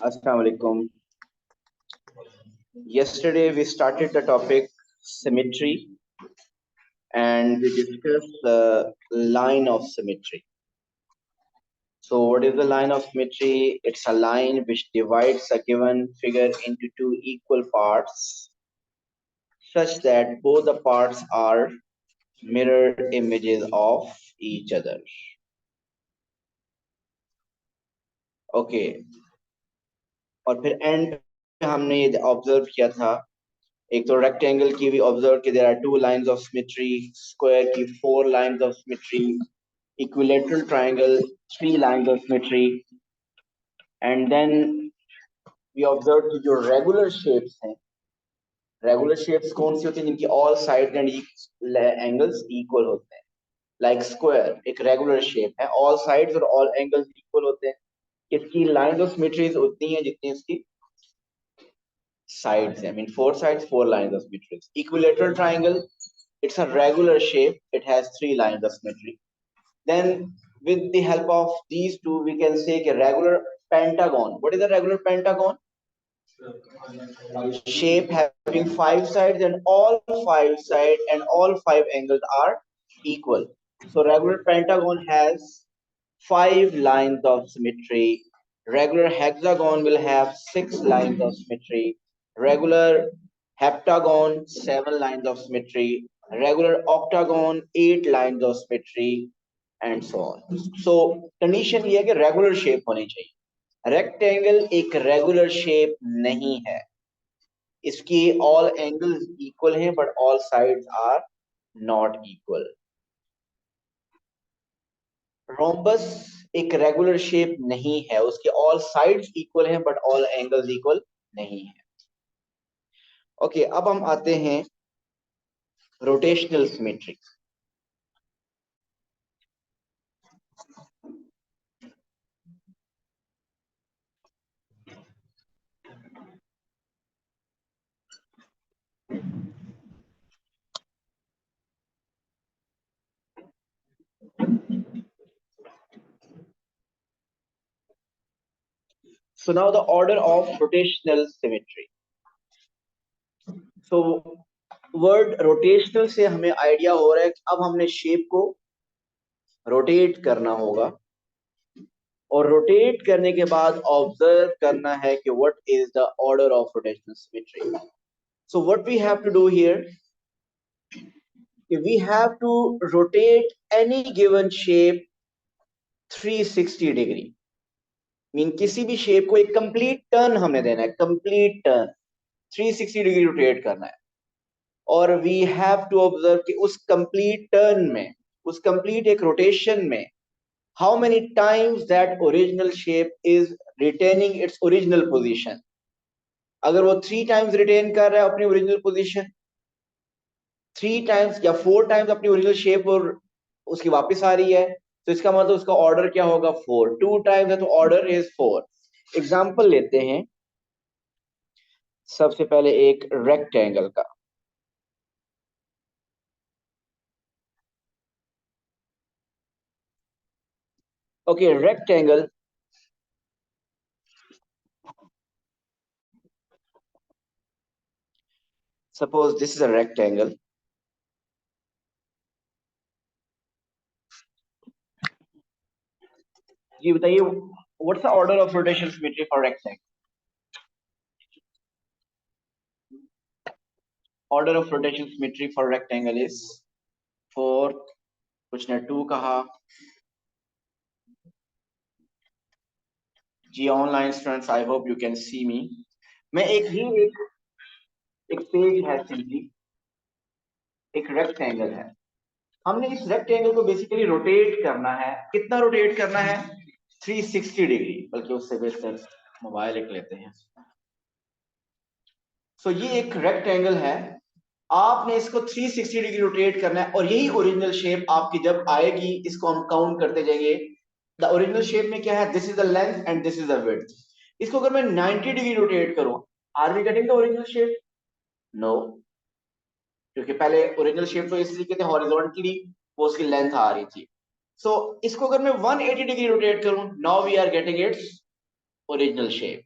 Assalamu alaikum. Yesterday we started the topic symmetry and we discussed the line of symmetry. So what is the line of symmetry? It's a line which divides a given figure into two equal parts such that both the parts are mirror images of each other. Okay. और फिर and पे हमने ये observe किया था एक तो rectangle की भी ऑब्जर्व कि there are two lines of symmetry, square की four lines of symmetry, equilateral triangle three lines of symmetry, and then we observe कि जो रेगुलर शेप्स हैं, रेगुलर शेप्स कौन सी होती हैं जिनकी all side and angles equal होते हैं. लाइक स्क्वायर एक रेगुलर शेप है, ऑल साइड्स और ऑल एंगल्स इक्वल होते हैं. इसकी लाइंस ऑफ सिमेट्रीज उतनी है जितनी इसकी sides. I mean, four sides, four lines of symmetry. Equilateral triangle, it's a regular shape. It has three lines of symmetry. Then, with the help of these two, we can say a regular pentagon. What is a regular pentagon? Shape having five sides, and all five sides and all five angles are equal. So, regular pentagon has five lines of symmetry. Regular hexagon will have six lines of symmetry. Regular heptagon, seven lines of symmetry. Regular octagon, eight lines of symmetry, and so on. So condition ये है कि regular shape होनी चाहिए. Rectangle एक regular shape नहीं है. इसकी all angles equal हैं, but all sides are not equal. Rhombus एक रेगुलर शेप नहीं है, उसके ऑल साइड्स इक्वल हैं बट ऑल एंगल्स इक्वल नहीं है. ओके, अब हम आते हैं rotational symmetry. So now the order of rotational symmetry. So word rotational से हमें आइडिया हो रहा है कि अब हमने शेप को रोटेट करना होगा और रोटेट करने के बाद ऑब्जर्व करना है कि what is the order of rotational symmetry. So what we have to do here, we have to rotate any given shape 360 degree. Mean किसी भी शेप को एक कंप्लीट टर्न हमें देना है, कंप्लीट टर्न 360 डिग्री रोटेट करना है. और वी हैव टू ऑब्जर्व कि उस कंप्लीट टर्न में, उस कंप्लीट एक रोटेशन में how many times that original shape is retaining its original position. अगर वो 3 टाइम्स रिटेन कर रहा है अपनी ओरिजिनल पोजीशन, 3 टाइम्स या 4 टाइम्स अपनी ओरिजिनल शेप और उसकी वापस आ रही है, तो इसका मतलब उसका ऑर्डर क्या होगा 4. 2 टाइम्स है तो ऑर्डर इज 4. एग्जांपल लेते हैं सबसे पहले एक रेक्टेंगल का. Okay, rectangle suppose this is a rectangle. जी बताइए, what's the order of rotation symmetry for rectangle? Order of rotation symmetry for rectangle is 4, कुछ ने 2 कहा. जी online students, I hope you can see me. मैं एक page है, simply एक rectangle है. हमने इस रेक्टेंगल को बेसिकली रोटेट करना है. कितना रोटेट करना है? 360 डिग्री. बल्कि उससे बेहतर मोबाइल एक लेते हैं. सो ये एक रेक्टेंगल है, आपने इसको 360 डिग्री रोटेट करना है और यही ओरिजिनल शेप आपकी जब आएगी इसको हम काउंट करते जाएंगे. द ओरिजिनल शेप में क्या है? This is the length and this is the width. इसको अगर मैं 90 डिग्री रोटेट करूं, are we getting the original shape? No, क्योंकि पहले ओरिजिनल शेप तो इसलिए कहते हैं हॉरिजॉन्टली वो उसकी लेंथ आ रही थी. सो इसको अगर मैं 180 डिग्री रोटेट करूं, now we are getting its original shape.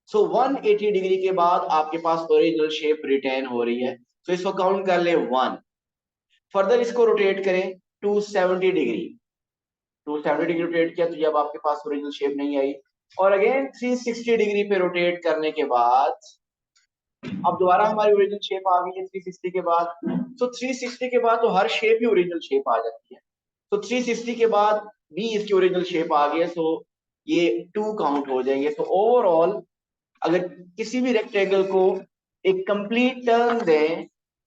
So 180 degree के बाद आपके पास ओरिजिनल शेप रिटेन हो रही है, तो इसको काउंट कर ले 1। फर्दर इसको रोटेट करें 270 डिग्री, 270 डिग्री रोटेट किया तो जब आपके पास ओरिजिनल शेप नहीं आई, और अगेन 360 डिग्री पे रोटेट करने के बाद अब दोबारा हमारी ओरिजिनल शेप आ गई है 360 के बाद। तो 360 के बाद तो हर शेप ही ओरिजिनल शेप आ जाती है, तो 360 के बाद भी इसकी ओरिजिनल शेप आ गई है, सो ये 2 काउंट हो जाएंगे। तो ओवरऑल अगर किसी भी रेक्टेंगल को एक कंप्लीट टर्न दें,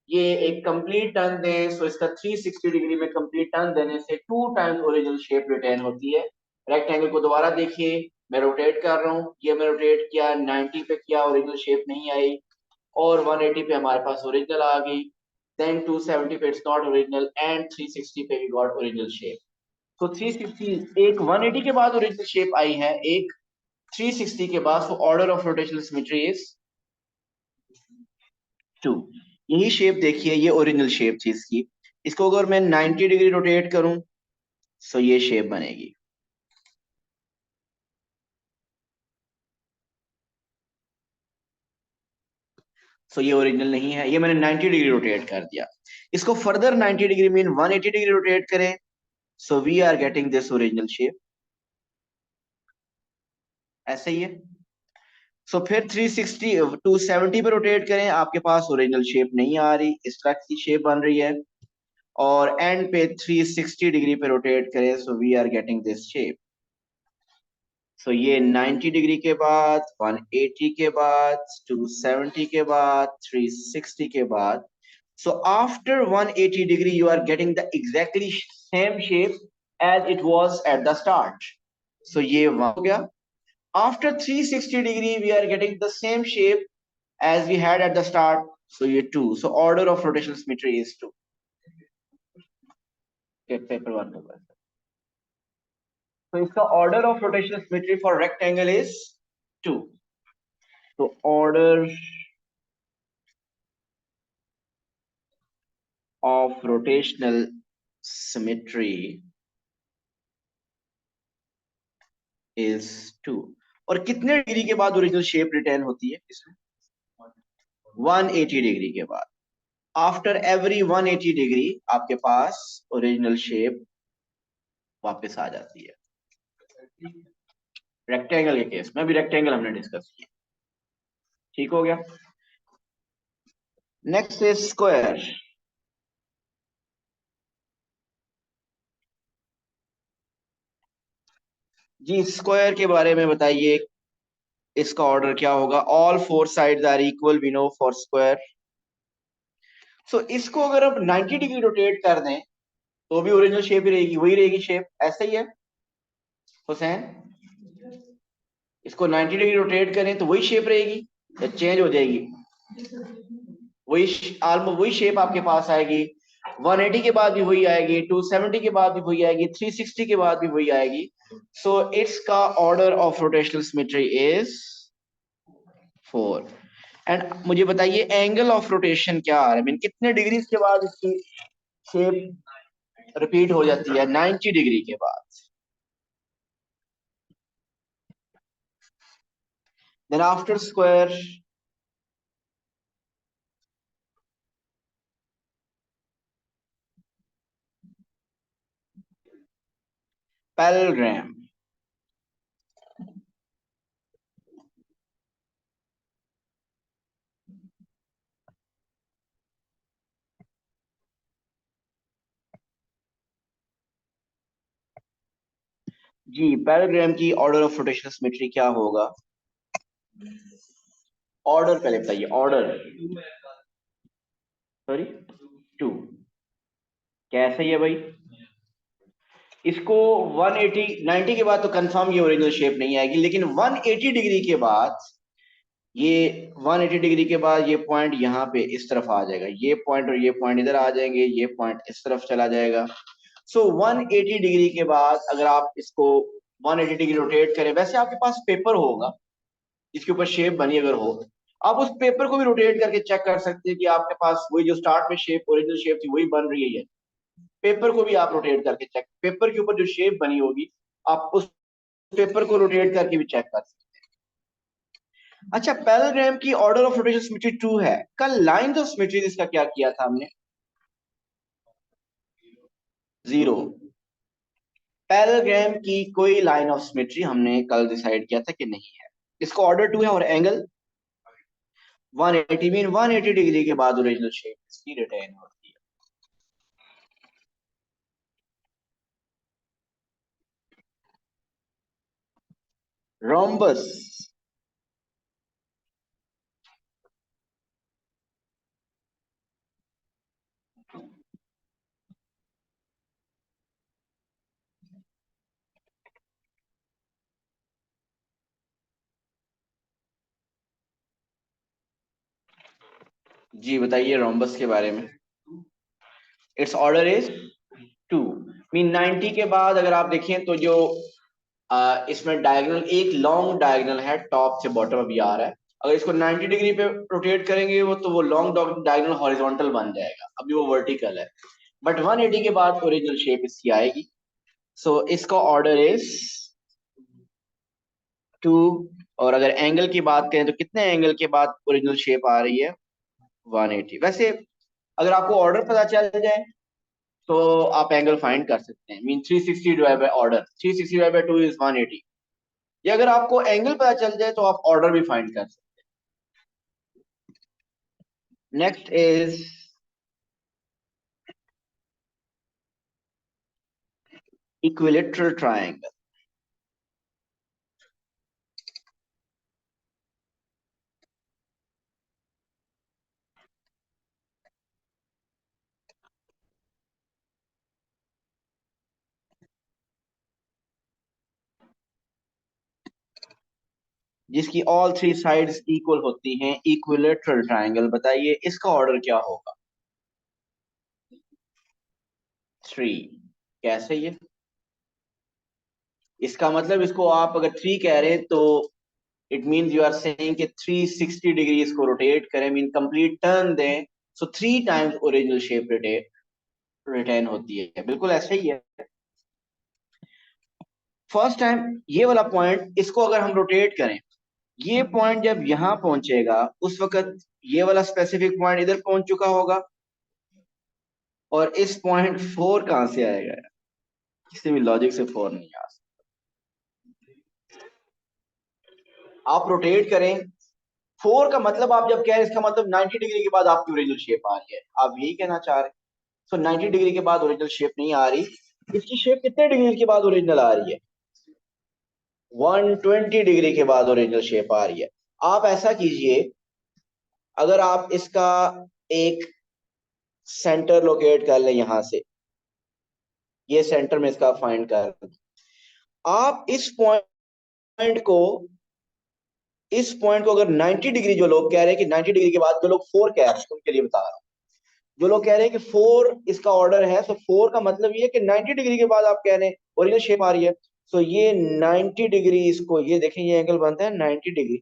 ये एक कंप्लीट टर्न दें, सो इसका 360 डिग्री में कंप्लीट टर्न देने से 2 टाइम्स ओरिजिनल शेप रिटेन होती है। रेक्टेंगल को दोबारा देखिए, मैं रोटेट कर रहा हूँ, ये मैं रोटेट किया 90 पे किया, ओरिजिनल शेप नहीं आई, और 180 पे हमारे पास ओरिजिनल आ गई, देन 270 पे इट्स नॉट ओरिजिनल, एंड 360 पे वी गॉट ओरिजिनल शेप। तो 360 एक 180 के बाद ओरिजिनल शेप आई है, एक 360 के बाद, so order of rotational symmetry is 2। यही शेप देखिए, ये ओरिजिनल शेप थी इसकी, इसको अगर मैं 90 डिग्री रोटेट करूं सो ये शेप बनेगी। सो ये ओरिजिनल नहीं है, ये मैंने 90 डिग्री रोटेट कर दिया। इसको further 90 degree mean 180 degree rotate करें, so we are getting this original shape, ऐसे ही है। सो फिर 360 270 पे रोटेट करें, आपके पास ओरिजिनल शेप नहीं आ रही, इस तरह की शेप बन रही है, और एंड पे 360 डिग्री पे रोटेट करें, so we are getting this shape. So ये 90 डिग्री के बाद, 180 के बाद, 270 के बाद, 360 के बाद, so after 180 degree you are getting the exactly same shape as it was at the start, so ये one हो गया। After 360 degree we are getting the same shape as we had at the start, so ये 2, so order of rotational symmetry is 2। paper 1 होगा, so इसका order of rotational symmetry for rectangle is 2, so order of rotational symmetry is 2। और कितने degree के बाद original shape retain होती है इसमें? 180 डिग्री के बाद। आफ्टर एवरी 180 डिग्री आपके पास ओरिजिनल शेप वापस आ जाती है। रेक्टेंगल के केस में, भी रेक्टेंगल हमने डिस्कस किया, ठीक हो गया। Next is square. जी स्क्वायर के बारे में बताइए, इसका ऑर्डर क्या होगा? All 4 sides are equal we know for square. So इसको अगर आप 90 डिग्री रोटेट कर दें तो भी ओरिजिनल शेप ही रहेगी, वही रहेगी शेप, ऐसा ही है हुसैन। इसको 90 डिग्री रोटेट करें तो वही शेप रहेगी या चेंज हो जाएगी? वही ऑलमोस्ट वही शेप आपके पास आएगी, 180 के बाद भी वही आएगी, 270 के बाद भी वही आएगी, 360 के बाद भी वही आएगी। सो इट्स का order of rotational symmetry is 4। And मुझे बताइए एंगल ऑफ रोटेशन क्या आ रहा है, मीन कितने डिग्री के बाद इसकी शेप रिपीट हो जाती है? 90 डिग्री के बाद। Then after square parallelogram. जी पैरेललोग्राम की ऑर्डर ऑफ रोटेशनल सिमेट्री क्या होगा? ऑर्डर पहले बताइए, ऑर्डर सॉरी 2, कैसे है भाई? इसको 180 90 के बाद तो कंफर्म ये ओरिजिनल शेप नहीं आएगी, लेकिन 180 डिग्री के बाद ये 180 डिग्री के बाद ये पॉइंट यहाँ पे इस तरफ आ जाएगा, ये पॉइंट और ये पॉइंट इधर आ जाएंगे, ये पॉइंट इस तरफ चला जाएगा। सो 180 डिग्री के बाद अगर आप इसको 180 डिग्री रोटेट करें, वैसे आपके पास पेपर होगा इसके ऊपर शेप बनी अगर हो, आप उस पेपर को भी रोटेट करके चेक कर सकते हैं कि आपके पास वही जो स्टार्ट में शेप ओरिजिनल शेप थी वही बन रही है। पेपर को भी आप रोटेट करके चेक, पेपर के ऊपर जो शेप बनी होगी आप उस पेपर को रोटेट करके भी चेक कर सकते अच्छा, पैरेललोग्राम की ऑर्डर ऑफ रोटेशन सिमेट्री 2 है। कल लाइन ऑफ सिमेट्री इसका क्या किया था हमने? 0। पैरेललोग्राम की कोई लाइन ऑफ सिमेट्री हमने कल डिसाइड किया था कि नहीं है। इसका ऑर्डर 2 है और एंगल 180, मीन 180 डिग्री के बाद ओरिजिनल शेप इसकी रिटेन होती है। रोम्बस। जी बताइए रोम्बस के बारे में। इट्स ऑर्डर इज 2, मीन 90 के बाद अगर आप देखें तो जो इसमें डायगोनल, एक लॉन्ग डायगोनल है टॉप से बॉटम अभी आ रहा है। अगर इसको 90 डिग्री पे रोटेट करेंगे वो, तो वो लॉन्ग डायगोनल हॉरिजॉन्टल बन जाएगा, अभी वो वर्टिकल है। बट 180 के बाद ओरिजिनल शेप इसकी आएगी। सो इसका ऑर्डर इज 2। और अगर एंगल की बात करें तो कितने एंगल के बाद ओरिजिनल शेप आ रही है? 180। वैसे अगर आपको ऑर्डर पता चल जाए तो आप एंगल फाइंड कर सकते हैं, mean 360 divide by order, 360 divide bye 2 is 180। या अगर आपको एंगल पता चल जाए तो आप ऑर्डर भी फाइंड कर सकते हैं। Next is equilateral triangle. जिसकी ऑल थ्री साइड्स इक्वल होती हैं, इक्विलेटरल ट्रायंगल। बताइए इसका ऑर्डर क्या होगा? 3। कैसे ये? इसका मतलब इसको आप अगर 3 कह रहे हैं तो it means you are saying कि 360 डिग्री इसको रोटेट करें, मीन कंप्लीट टर्न दें। सो 3 टाइम्स ओरिजिनल शेप रिटेन होती है। बिल्कुल ऐसा ही है। फर्स्ट टाइम ये वाला पॉइंट, इसको अगर हम रोटेट करें, ये पॉइंट जब यहां पहुंचेगा उस वक्त ये वाला स्पेसिफिक पॉइंट इधर पहुंच चुका होगा। और इस पॉइंट 4 कहां से आएगा? किसी भी लॉजिक से 4 नहीं आ सकता। आप रोटेट करें, 4 का मतलब आप जब कह रहे हैं इसका मतलब 90 डिग्री के बाद आपकी ओरिजिनल शेप आ रही है, आप यही कहना चाह रहे हैं? सो 90 डिग्री के बाद ओरिजिनल शेप नहीं आ रही। इसकी शेप कितने डिग्री के बाद ओरिजिनल आ रही है? 120 डिग्री के बाद ओरिजिनल शेप आ रही है। आप ऐसा कीजिए, अगर आप इसका एक सेंटर लोकेट कर लें यहां से, ये सेंटर में इसका फाइंड कर, आप इस पॉइंट को अगर 90 डिग्री, जो लोग कह रहे हैं कि 90 डिग्री के बाद, जो लोग 4 कह रहे हैं उनके लिए बता रहा हूं, जो लोग कह रहे हैं कि 4 इसका ऑर्डर है, तो 4 का मतलब ये है कि 90 डिग्री के बाद आप कह रहे हैं ओरिजिनल शेप आ रही है। तो ये 90 डिग्री, इसको ये देखें, ये एंगल बनता है 90 डिग्री।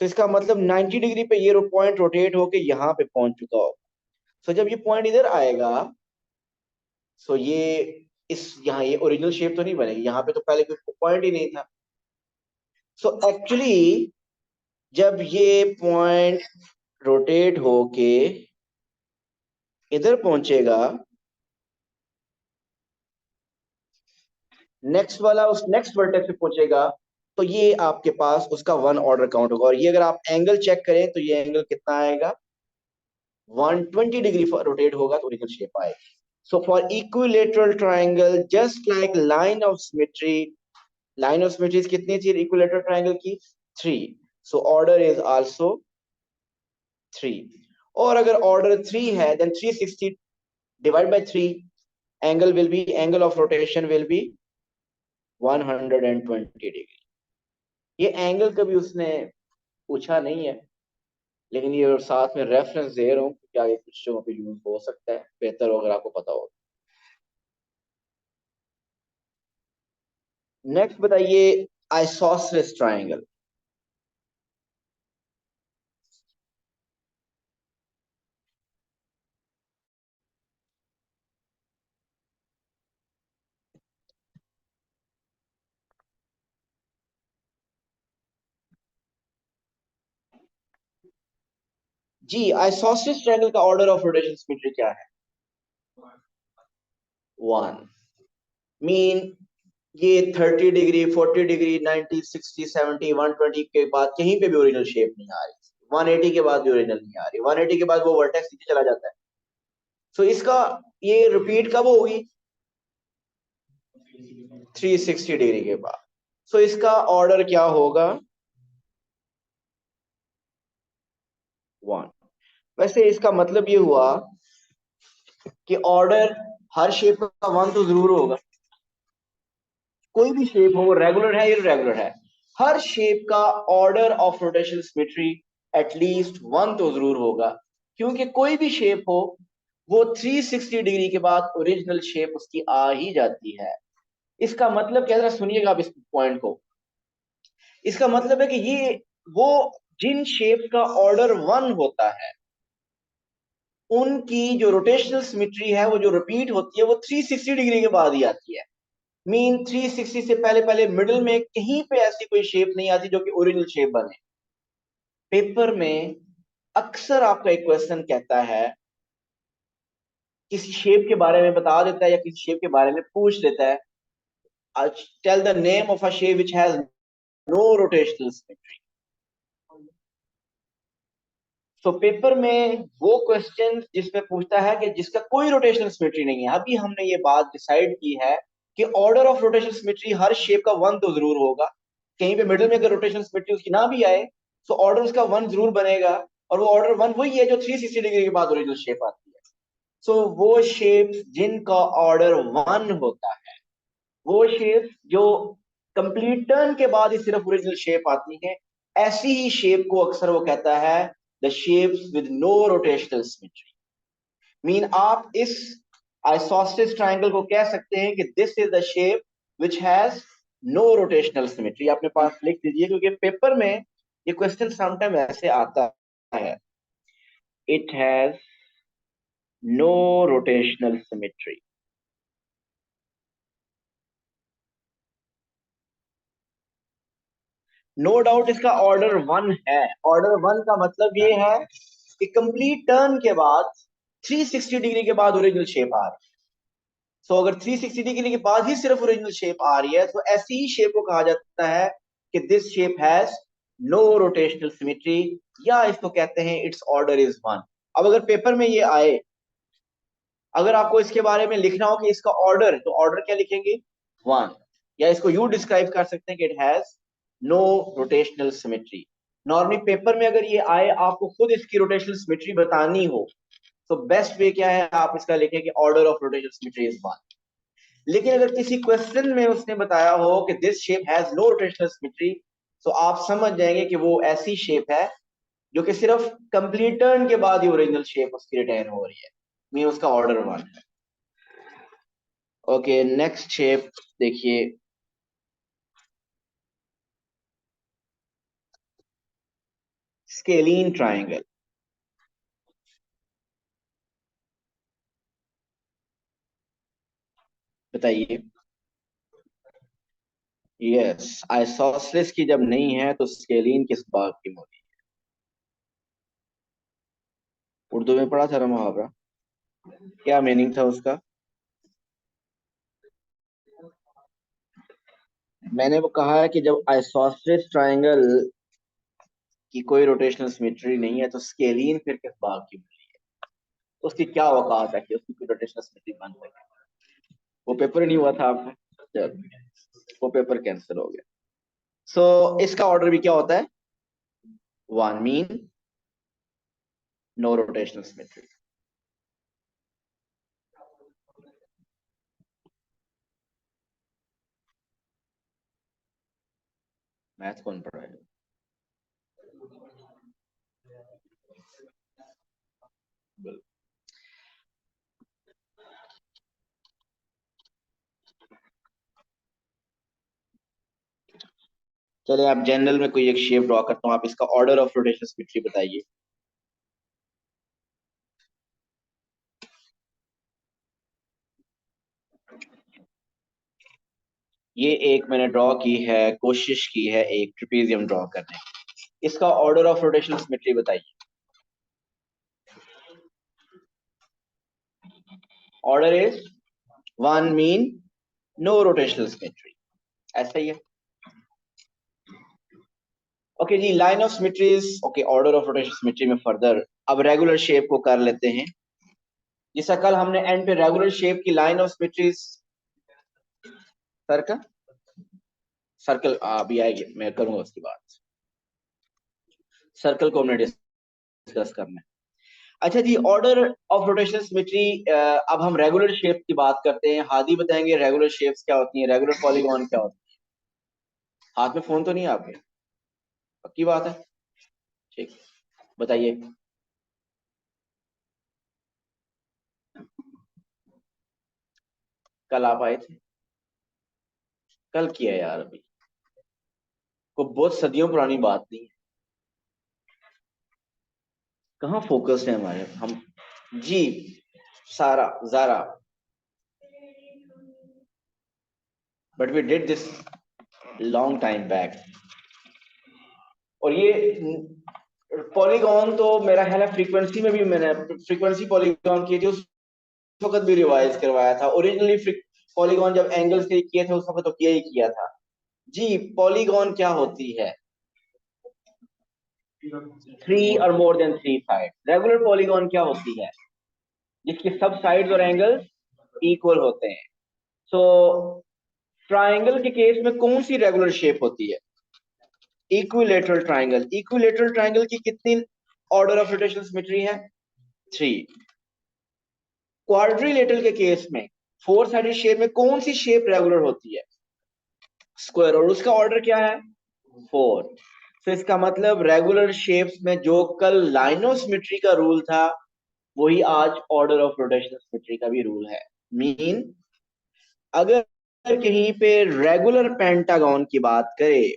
तो इसका मतलब 90 डिग्री पे ये पॉइंट रोटेट होके यहाँ पे पहुंच चुका होगा। तो जब ये पॉइंट इधर आएगा, सो ये इस यहाँ ये ओरिजिनल शेप तो नहीं बनेगी, यहाँ पे तो पहले कोई पॉइंट ही नहीं था। सो एक्चुअली जब ये पॉइंट रोटेट होके इधर पहुंचेगा, नेक्स्ट वाला उस नेक्स्ट वर्टेक्स पे पहुंचेगा, तो ये आपके पास उसका 1 ऑर्डर काउंट होगा। और ये अगर आप एंगल चेक करें तो ये एंगल कितना आएगा? 120 डिग्री रोटेट होगा तो ओरिजिनल शेप आएगी। So for equilateral triangle, just like line of symmetry कितनी थी इक्विलेटरल ट्राइंगल की? 3। So order is also 3। और अगर ऑर्डर 3 है, then 360 divide by 3, angle of rotation will be 120 degree. ये एंगल कभी उसने पूछा नहीं है, लेकिन ये साथ में रेफरेंस दे रहा हूँ कि आगे कुछ जगहों पे यूज हो सकता है, बेहतर हो अगर आपको पता हो। नेक्स्ट बताइए, आइसोसेलेस ट्राइंगल। जी, आइसोसेलेस ट्रायंगल का ऑर्डर ऑफ रोटेशन सिमेट्री क्या है? 1। मीन ये 30 डिग्री, 40 डिग्री, 90, 60, 70, 120 के बाद कहीं पे भी ओरिजिनल शेप नहीं आ रही। 180 के बाद भी ओरिजिनल नहीं आ रही। 180 के बाद वो वर्टेक्स नीचे चला जाता है। सो इसका ये रिपीट कब होगी? 360 डिग्री के बाद। सो इसका ऑर्डर क्या होगा? 1। वैसे इसका मतलब ये हुआ कि ऑर्डर हर शेप का 1 तो जरूर होगा। कोई भी शेप हो, रेगुलर है, इररेगुलर है, हर शेप का order of rotation symmetry at least 1 तो जरूर होगा। क्योंकि कोई भी शेप हो, वो 360 डिग्री के बाद ओरिजिनल शेप उसकी आ ही जाती है। इसका मतलब क्या, जरा सुनिएगा आप इस पॉइंट को। इसका मतलब है कि ये वो जिन शेप का ऑर्डर 1 होता है, उनकी जो रोटेशनल सिमेट्री है, वो जो रिपीट होती है, वो 360 डिग्री के बाद ही आती है। मीन 360 से पहले पहले मिडिल में कहीं पे ऐसी कोई शेप नहीं आती जो कि ओरिजिनल शेप बने। पेपर में अक्सर आपका एक क्वेश्चन कहता है, किसी शेप के बारे में बता देता है या किसी शेप के बारे में पूछ लेता है, tell the name of a shape which has no rotational symmetry. तो पेपर में वो क्वेश्चन जिसमें पूछता है कि जिसका कोई रोटेशनल सिमेट्री नहीं है, अभी हमने ये बात डिसाइड की है कि order of rotational symmetry her shape का 1 तो जरूर होगा। कहीं पे मिडिल में अगर रोटेशनल सिमेट्री उसकी ना भी आए, तो ऑर्डर उसका 1 जरूर बनेगा। और वो ऑर्डर 1 वही है जो 360 डिग्री के बाद ओरिजिनल शेप आती है। सो वो शेप जिनका ऑर्डर 1 होता है, वो शेप जो कंप्लीट टर्न के बाद ही सिर्फ ओरिजिनल शेप आती है, ऐसी ही शेप को अक्सर वो कहता है the shapes with no rotational symmetry. Mean आप इस आइसोसेलेस ट्रायंगल को कह सकते हैं कि this is the shape which has no rotational symmetry. अपने पास लिख दीजिए, क्योंकि पेपर में ये क्वेश्चन समटाइम ऐसे आता है, it has no rotational symmetry. No doubt इसका ऑर्डर 1 है। ऑर्डर 1 का मतलब ये है कि कंप्लीट टर्न के बाद 360 डिग्री के बाद ओरिजिनल शेप आ रही है। सो अगर 360 डिग्री के बाद ही सिर्फ ओरिजिनल शेप आ रही है, तो ऐसी ही शेप को कहा जाता है कि this shape has no rotational symmetry, या इसको कहते हैं इट्स ऑर्डर इज 1। अब अगर पेपर में ये आए, अगर आपको इसके बारे में लिखना हो कि इसका ऑर्डर, तो ऑर्डर क्या लिखेंगे? 1। या इसको यू डिस्क्राइब कर सकते हैं कि it has no rotational symmetry. Normally paper में अगर ये आए, आपको खुद इसकी रोटेशनल सिमेट्री बतानी हो, तो बेस्ट वे क्या है, आप इसका लिखें कि order of rotational symmetry is 1। लेकिन अगर किसी क्वेश्चन में उसने बताया हो कि this shape has no rotational symmetry, तो आप समझ जाएंगे कि वो ऐसी शेप है जो कि सिर्फ कंप्लीट टर्न के बाद ही ओरिजिनल शेप उसकी रिटेन हो रही है। मीन उसका ऑर्डर 1 है। ओके, नेक्स्ट शेप देखिए। Scalene triangle. बताइए। यस, आइसोसेलेस की जब नहीं है तो स्केलीन किस बात की होती है? उर्दू में पढ़ा था ना मुहावरा, क्या मीनिंग था उसका? मैंने वो कहा है कि जब आइसोसेलेस ट्राइंगल की कोई रोटेशनल सिमेट्री नहीं है, तो स्केलीन फिर किस बात की होती है? तो उसकी क्या औकात है कि उसकी कोई रोटेशनल सिमेट्री बन सके? वो पेपर ही नहीं हुआ था आपका। चलो, वो पेपर कैंसिल हो गया। सो इसका ऑर्डर भी क्या होता है? 1। Mean no rotational symmetry. Math कौन पढ़ाएगा? चले, आप जनरल में कोई एक शेप ड्रॉ करता हूँ, आप इसका ऑर्डर ऑफ रोटेशन सिमेट्री बताइए। ये एक मैंने ड्रॉ की है, कोशिश की है एक ट्रिपेजियम ड्रॉ करने की। इसका ऑर्डर ऑफ रोटेशनल सिमेट्री बताइए। Order is 1 mean no rotational symmetry, ऐसा ही है। ओके जी, line of symmetries, okay, order of rotational symmetry में फर्दर अब रेगुलर शेप को कर लेते हैं। जैसा कल हमने एंड पे रेगुलर शेप की line of symmetries, circle circle अभी आएगी, मैं करूंगा उसकी बात, सर्कल को हमने डिस्कस करना है। अच्छा जी, ऑर्डर ऑफ रोटेशनल सिमेट्री, अब हम रेगुलर शेप की बात करते हैं। हादी बताएंगे रेगुलर शेप्स क्या होती हैं, रेगुलर पॉलीगॉन क्या होती है। हाथ में फोन तो नहीं है आपके? पक्की बात है? ठीक, बताइए। कल आप आए थे? कल किया है यार, अभी को बहुत सदियों पुरानी बात नहीं है। कहाँ फोकस है हमारे हम जी। सारा जारा, but we did this long time back. और ये पॉलीगॉन तो मेरा ख्याल है फ्रीक्वेंसी में भी मैंने फ्रीक्वेंसी पॉलीगॉन की थी, उस वक्त भी रिवाइज करवाया था। ओरिजिनली पॉलीगॉन जब एंगल्स के किए थे उस वक्त तो किया ही किया था जी। पॉलीगॉन क्या होती है? 3 और more than 3 side. Regular polygon क्या होती है? जिसके सब साइड्स और एंगल्स इक्वल होते हैं। सो ट्राइंगल के केस में कौन सी रेगुलर शेप होती है? Equilateral triangle. इक्विलेटरल ट्राइंगल की कितनी ऑर्डर ऑफ रोटेशनल सिमेट्री है? 3। क्वाड्रिलेटरल के केस में 4 साइडेड शेप में कौन सी शेप रेगुलर होती है? स्क्वायर, और उसका ऑर्डर क्या है? 4। तो इसका मतलब रेगुलर शेप्स में जो कल लाइन ऑफ सिमेट्री का रूल था वही आज ऑर्डर ऑफ रोटेशनल सिमेट्री का भी रूल है। मीन अगर कहीं पे रेगुलर पेंटागन की बात करें,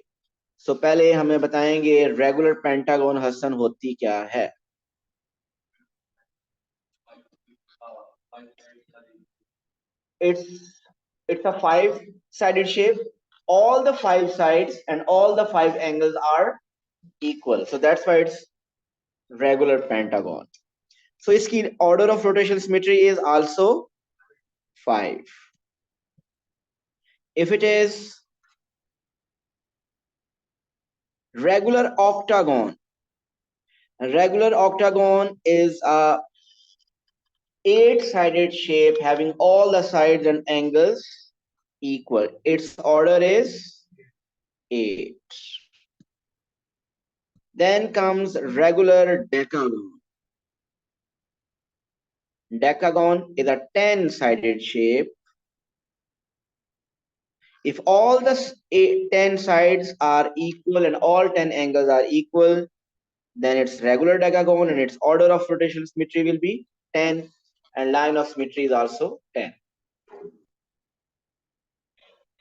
तो पहले हमें बताएंगे रेगुलर पेंटागन हसन होती क्या है। It's a 5-sided shape. All the 5 sides and all the 5 angles are equal. So that's why it's regular pentagon. So its order of rotation symmetry is also 5. If it is regular octagon is a 8-sided shape having all the sides and angles equal. Its order is 8. Then comes regular decagon. Decagon is a 10-sided shape. If all the 10 sides are equal and all 10 angles are equal, then it's regular decagon and its order of rotational symmetry will be 10 and line of symmetry is also 10.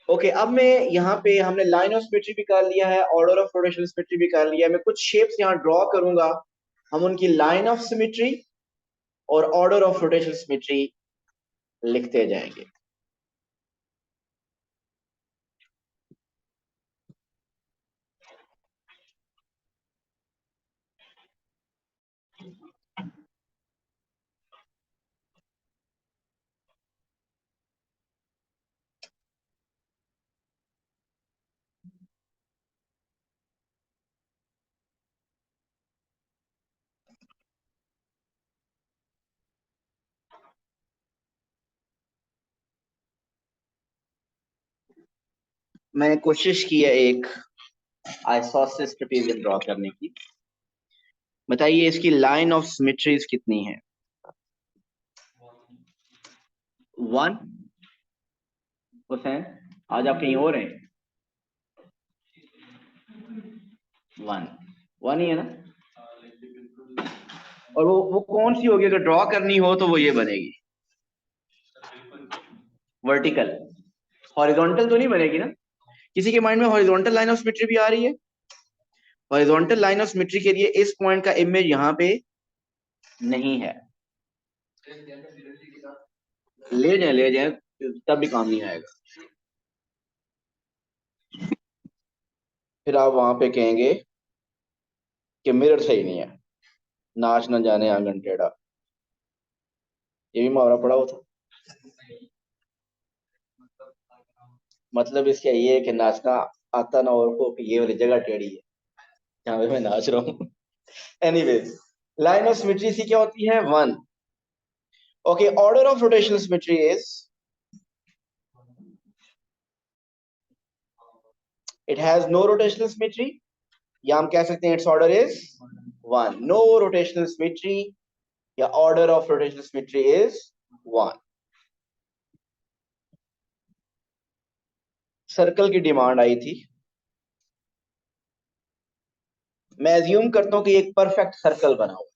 Okay, अब मैं यहाँ पे हमने line of symmetry भी कर लिया है, order of rotational symmetry भी कर लिया है। मैं कुछ शेप्स यहाँ ड्रॉ करूंगा, हम उनकी लाइन ऑफ सिमेट्री और ऑर्डर ऑफ रोटेशनल सिमेट्री लिखते जाएंगे। मैंने कोशिश की है एक आइसोसेलेस ट्रेपेजियम ड्रॉ करने की। बताइए इसकी लाइन ऑफ सिमेट्रीज कितनी है? 1। हुसैन, आज आप कहीं और हैं? 1 1 ही है ना? और वो कौन सी होगी? अगर ड्रॉ करनी हो तो वो ये बनेगी, वर्टिकल। हॉरिजॉन्टल तो नहीं बनेगी ना? किसी के माइंड में हॉरिजॉन्टल लाइन ऑफ सिमेट्री भी आ रही है? हॉरिजॉन्टल लाइन ऑफ सिमेट्री के लिए इस पॉइंट का इमेज यहाँ पे नहीं है। ले जाए तब भी काम नहीं आएगा। फिर आप वहां पे कहेंगे कि मिरर सही नहीं है, नाच न जाने आंगन टेढ़ा। ये भी मुहावरा पड़ा हुआ था। मतलब इसका ये है कि नाचना आता ना और को कि ये वाली जगह टेढ़ी है जहाँ पे मैं नाच रहा हूँ। एनीवेज, लाइन ऑफ सिमेट्री सी क्या होती है? One. Okay, order of rotational symmetry is, it has no rotational symmetry, या हम कह सकते हैं it's order is one. No rotational symmetry या order of rotational symmetry is one. Circle की डिमांड आई थी। मैं एज्यूम करता हूं कि एक परफेक्ट सर्कल बना हुआ,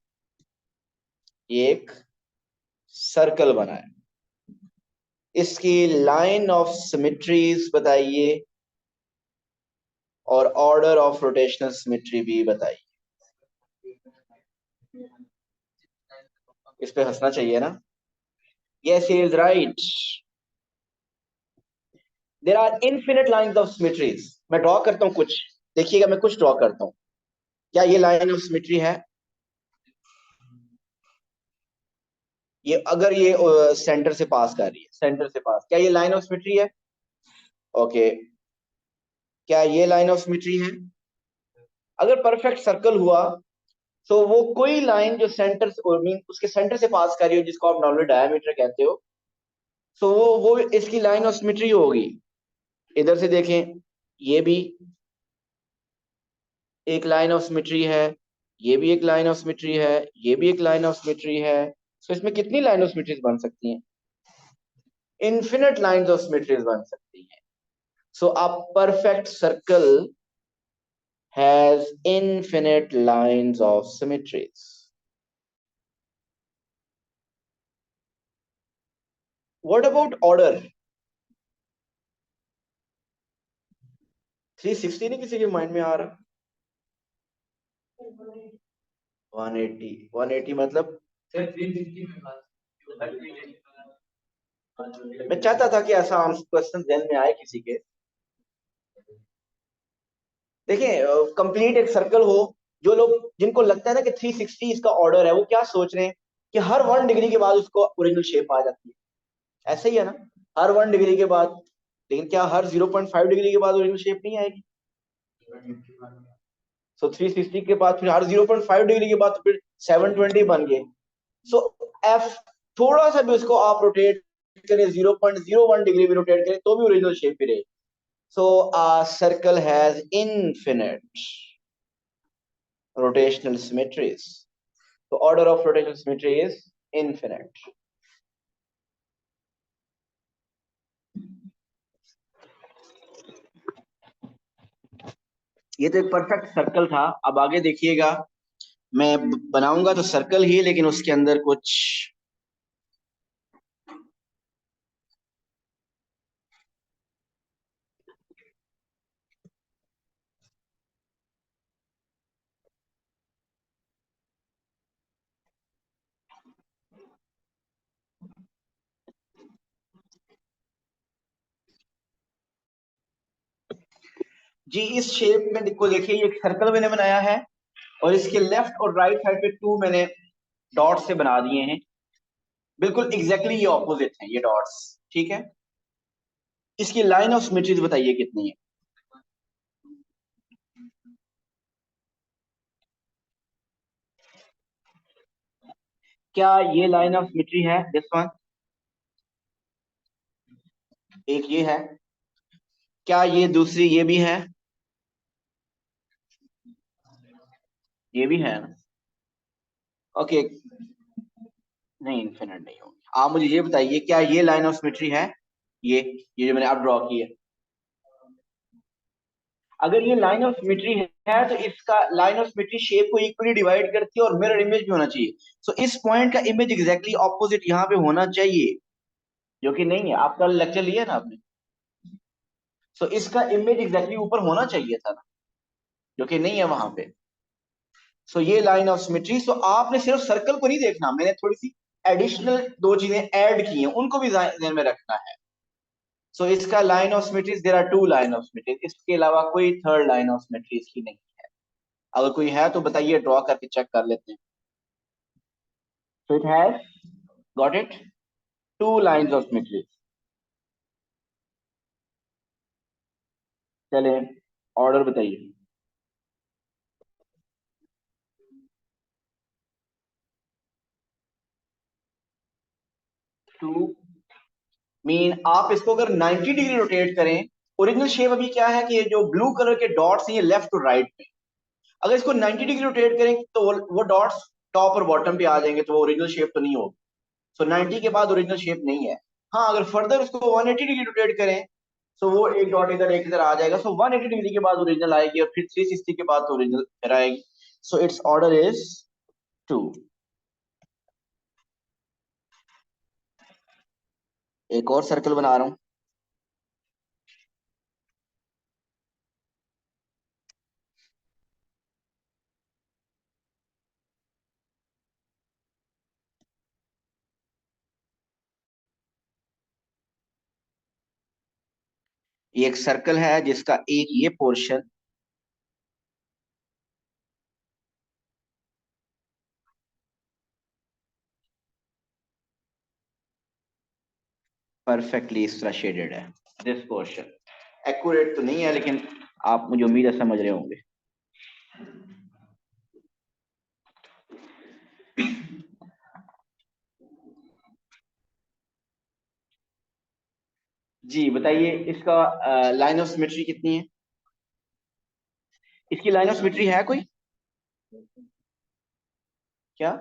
एक सर्कल बना है, इसकी लाइन ऑफ सिमेट्रीज बताइए और ऑर्डर ऑफ रोटेशनल सिमेट्री भी बताइए। इस पे हंसना चाहिए ना? Yes, he is right. There are infinite lines of symmetries. मैं ड्रॉ करता हूं कुछ, देखिएगा मैं कुछ ड्रॉ करता हूं। क्या ये लाइन ऑफ सिमेट्री है? ये अगर ये सेंटर से पास कर रही है, सेंटर से पास, क्या ये लाइन ऑफ सिमेट्री है? ओके, क्या ये लाइन ऑफ सिमेट्री है? अगर परफेक्ट सर्कल हुआ तो वो कोई लाइन जो सेंटर मीन उसके सेंटर से पास कर रही हो, जिसको आप नॉर्मली डायमीटर कहते हो, तो वो इसकी लाइन ऑफ सिमेट्री होगी। इधर से देखें, ये भी एक लाइन ऑफ सिमेट्री है, ये भी एक लाइन ऑफ सिमेट्री है, ये भी एक लाइन ऑफ सिमेट्री है। तो इसमें कितनी लाइन ऑफ सिमेट्रीज बन सकती हैं? इनफिनिट लाइंस ऑफ सिमेट्रीज बन सकती हैं। So a perfect circle has infinite lines of symmetries. What about order? 360 नहीं किसी के माइंड में आ रहा? 180, 180 मतलब? मैं चाहता था कि ऐसा क्वेश्चन ध्यान में आए किसी के। देखिए, कंप्लीट एक सर्कल हो, जो लोग जिनको लगता है ना कि 360 इसका ऑर्डर है, वो क्या सोच रहे हैं कि हर 1 डिग्री के बाद उसको ओरिजिनल शेप आ जाती है। ऐसा ही है ना? हर 1 डिग्री के बाद। लेकिन क्या हर 0.5 डिग्री के बाद ओरिजिनल शेप नहीं आएगी? सो 360 के बाद फिर हर 0.5 डिग्री के बाद तो फिर 720 बन गए। सो एफ, थोड़ा सा भी उसको आप रोटेट करें, 0.01 डिग्री भी रोटेट करें तो भी ओरिजिनल शेप ही रहेगी। सो a circle has infinite rotational symmetries. The order of rotational symmetry is infinite. ये तो एक परफेक्ट सर्कल था। अब आगे देखिएगा, मैं बनाऊंगा तो सर्कल ही, लेकिन उसके अंदर कुछ जी इस शेप में देखो, देखिए ये एक सर्कल मैंने बनाया है और इसके लेफ्ट और राइट साइड पे टू मैंने डॉट से बना दिए हैं। बिल्कुल एग्जैक्टली ये ऑपोजिट हैं ये डॉट्स, ठीक है? इसकी लाइन ऑफ सिमेट्रीज बताइए कितनी है? क्या ये लाइन ऑफ सिमेट्री है, दिस वन? एक ये है। क्या ये दूसरी ये भी है? ये भी है ना? ओके, नहीं इन्फिनिट नहीं होगी। आप मुझे ये बताइए, क्या ये लाइन ऑफ सिमेट्री है? ये जो मैंने अब ड्रॉ की है, अगर ये लाइन ऑफ सिमेट्री है तो इसका लाइन ऑफ सिमेट्री शेप को इक्वली डिवाइड करती है और मिरर इमेज भी होना चाहिए। सो इस पॉइंट का इमेज एग्जैक्टली ऑपोजिट यहाँ पे होना चाहिए, जो कि नहीं है। आपका लेक्चर लिया ना आपने? सो इसका इमेज एग्जैक्टली ऊपर होना चाहिए था ना, जो कि नहीं है वहां पे। सो ये लाइन ऑफ सिमेट्री। सो आपने सिर्फ सर्कल को नहीं देखना, मैंने थोड़ी सी एडिशनल दो चीजें ऐड की हैं, उनको भी ध्यान में रखना है। सो इसका line of symmetries, there are two line of symmetries, इसके अलावा कोई थर्ड लाइन ऑफ सिमेट्रीज की नहीं है। अगर कोई है तो बताइए, ड्रॉ करके चेक कर लेते हैं। So it has, got it? To lines of symmetry. चले ऑर्डर बताइए। टू मीन आप इसको अगर 90 डिग्री रोटेट करें, ओरिजिनल शेप अभी क्या है कि ये जो ब्लू कलर के डॉट्स हैं ये लेफ्ट और राइट में, अगर इसको 90 डिग्री रोटेट करें तो वो डॉट्स टॉप और बॉटम पे आ जाएंगे, तो वो ओरिजिनल शेप तो नहीं होगी। सो 90 के बाद ओरिजिनल शेप नहीं है। हाँ, अगर फर्दर उसको 180 डिग्री रोटेट करें तो वो एक डॉट इधर एक इधर आ जाएगा, सो 180 डिग्री के बाद ओरिजिनल आएगी और फिर 360 के बाद ओरिजिनल फिर आएगी। So its order is two. एक और सर्कल बना रहा हूं। ये एक सर्कल है जिसका एक ये पोर्शन परफेक्टली इस तरह शेडेड है। दिस पोर्शन एक्यूरेट तो नहीं है, लेकिन आप मुझे उम्मीद है समझ रहे होंगे। जी बताइए, इसका लाइन ऑफ सिमेट्री कितनी है? इसकी लाइन ऑफ सिमेट्री है कोई? क्या?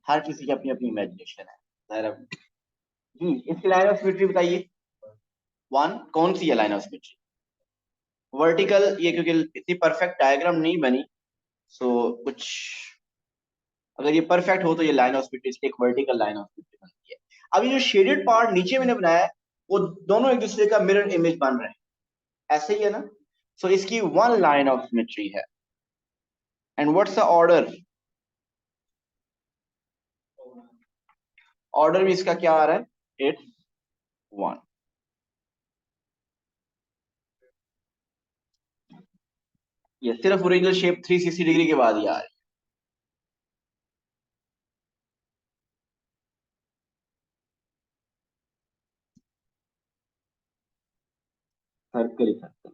हर किसी की अपनी अपनी इमेजिनेशन है, ज़ाहिर है। जी इसकी लाइन ऑफ सिमेट्री बताइए। वन कौन सी है लाइन ऑफ सिमेट्री? वर्टिकल, ये क्योंकि इतनी परफेक्ट डायग्राम नहीं बनी, सो कुछ अगर ये परफेक्ट हो तो ये लाइन ऑफ सिमेट्री इसकी एक वर्टिकल लाइन ऑफ सिमेट्री बनती है। अब ये जो शेडेड पार्ट नीचे मैंने बनाया है वो दोनों एक दूसरे का मिरर इमेज बन रहे हैं, ऐसे ही है ना? सो इसकी वन लाइन ऑफ सिमेट्री है। And what's the order? Order भी इसका क्या आ रहा है? It's one. ये सिर्फ ओरिजिनल शेप 360 डिग्री के बाद ही आ रही है। सर्कल ही सर्कल।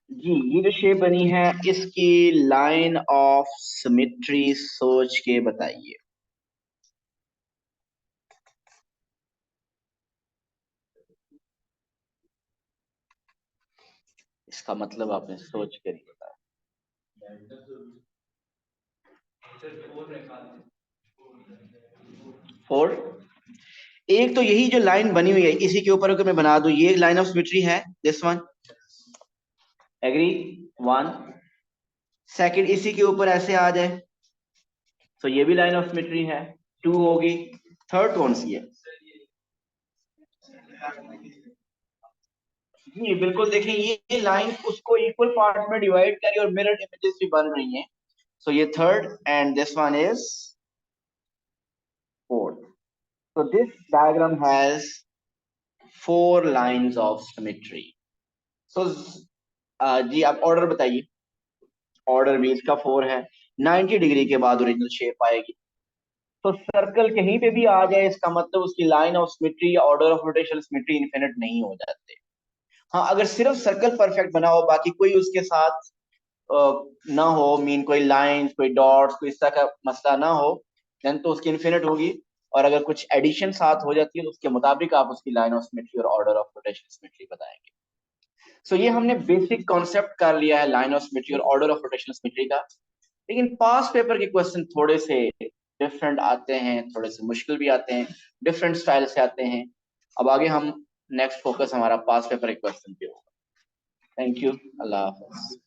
जी ये जो शेप बनी है इसकी लाइन ऑफ सिमेट्री सोच के बताइए। इसका मतलब आपने सोच कर ही बताया। फोर। एक तो यही जो लाइन बनी हुई है इसी के ऊपर अगर मैं बना दूं, ये लाइन ऑफ सिमेट्री है, this one. Agree? One. Second इसी के ऊपर ऐसे आ जाए तो ये भी लाइन ऑफ सिमेट्री है, टू होगी। थर्ड कौन सी है? जी बिल्कुल, देखिए ये लाइन उसको इक्वल पार्ट में डिवाइड करी और मिरर इमेजेस भी बन रही हैं। सो ये third and this one is fourth. So this diagram has four lines of symmetry. So जी आप ऑर्डर बताइए। ऑर्डर भी इसका फोर है। 90 डिग्री के बाद ओरिजिनल शेप आएगी। तो सर्कल कहीं पे भी आ जाए इसका मतलब उसकी लाइन ऑफ सिमेट्री या order of rotation symmetry infinite नहीं हो जाते। हाँ, अगर सिर्फ सर्कल परफेक्ट बना हो बाकी कोई उसके साथ ना हो, मीन कोई लाइन कोई डॉट्स कोई इस तरह का मसला ना हो, देन तो उसकी इनफिनिट होगी। और अगर कुछ एडिशन साथ हो जाती है तो उसके मुताबिक आप उसकी लाइन ऑफ सिमेट्री और ऑर्डर ऑफ रोटेशन सिमेट्री बताएंगे। सो ये हमने बेसिक कॉन्सेप्ट कर लिया है लाइन ऑफ सिमेट्री और ऑर्डर ऑफ रोटेशन सिमेट्री का। लेकिन पास पेपर के क्वेश्चन थोड़े से डिफरेंट आते हैं, थोड़े से मुश्किल भी आते हैं, डिफरेंट स्टाइल से आते हैं। अब आगे हम नेक्स्ट फोकस हमारा पास पेपर के क्वेश्चन पे होगा। Thank you. Allah Hafiz.